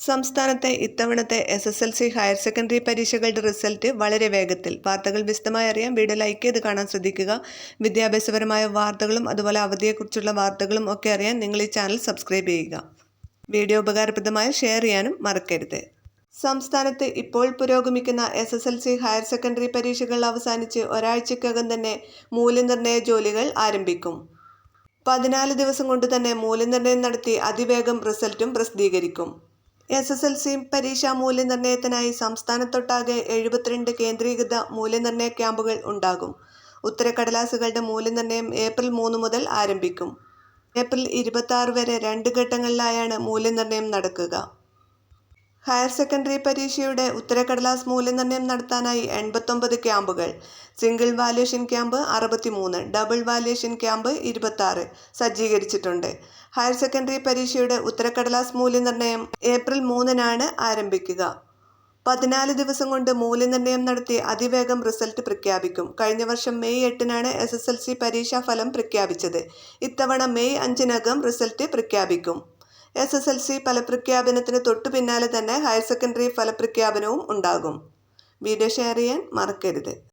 സംസ്ഥാനത്തെ ഇത്തവണത്തെ SSLC higher secondary പരീക്ഷകളുടെ റിസൾട്ട് വളരെ വേഗത്തിൽ. വാർത്തകൾ വിശദമായി അറിയാൻ വീഡിയോ ലൈക്ക് ചെയ്ത് കാണാൻ ശ്രദ്ധിക്കുക. വിദ്യാഭ്യാസപരമായ വാർത്തകളും അതുപോലെ അവധിയെക്കുറിച്ചുള്ള വാർത്തകളും ഒക്കെ അറിയാൻ നിങ്ങൾ ഈ ചാനൽ സബ്സ്ക്രൈബ് ചെയ്യുക. വീഡിയോ ഉപകാരപ്രദമായ ഷെയർ ചെയ്യാനും മറക്കരുത്. സംസ്ഥാനത്ത് ഇപ്പോൾ പുരോഗമിക്കുന്ന SSLC ഹയർ സെക്കൻഡറി പരീക്ഷകൾ അവസാനിച്ച് ഒരാഴ്ചക്കകം തന്നെ മൂല്യനിർണ്ണയ ജോലികൾ ആരംഭിക്കും. 14 ദിവസം കൊണ്ട് തന്നെ മൂല്യനിർണ്ണയം നടത്തി അതിവേഗം റിസൾട്ടും പ്രസിദ്ധീകരിക്കും. SSLC പരീക്ഷാ മൂല്യനിർണ്ണയത്തിനായി സംസ്ഥാനത്തൊട്ടാകെ 72 കേന്ദ്രീകൃത മൂല്യനിർണ്ണയ ക്യാമ്പുകൾ ഉണ്ടാകും. ഉത്തരക്കടലാസുകളുടെ മൂല്യനിർണ്ണയം ഏപ്രിൽ 3 മുതൽ ആരംഭിക്കും. ഏപ്രിൽ 26 വരെ 2 ഘട്ടങ്ങളിലായാണ് മൂല്യനിർണ്ണയം നടക്കുക. ഹയർ സെക്കൻഡറി പരീക്ഷയുടെ ഉത്തരക്കടലാസ് മൂല്യനിർണ്ണയം നടത്താനായി 89 ക്യാമ്പുകൾ, single valuation camp 63, double valuation camp 26 സജ്ജീകരിച്ചിട്ടുണ്ട്. ഹയർ സെക്കൻഡറി പരീക്ഷയുടെ ഉത്തരക്കടലാസ് മൂല്യനിർണ്ണയം ഏപ്രിൽ 3-നാണ് ആരംഭിക്കുക. 14 ദിവസം കൊണ്ട് മൂല്യനിർണ്ണയം നടത്തി അതിവേഗം റിസൾട്ട് പ്രഖ്യാപിക്കും. കഴിഞ്ഞ വർഷം മെയ് 8-നാണ് SSLC പരീക്ഷാ ഫലം പ്രഖ്യാപിച്ചത്. ഇത്തവണ മെയ് 5-നകം റിസൾട്ട് പ്രഖ്യാപിക്കും. SSLC ഫലപ്രഖ്യാപനത്തിന് തൊട്ടു പിന്നാലെ തന്നെ ഹയർ സെക്കൻഡറി ഫലപ്രഖ്യാപനവും ഉണ്ടാകും. വീഡിയോ ഷെയർ ചെയ്യാൻ മറക്കരുത്.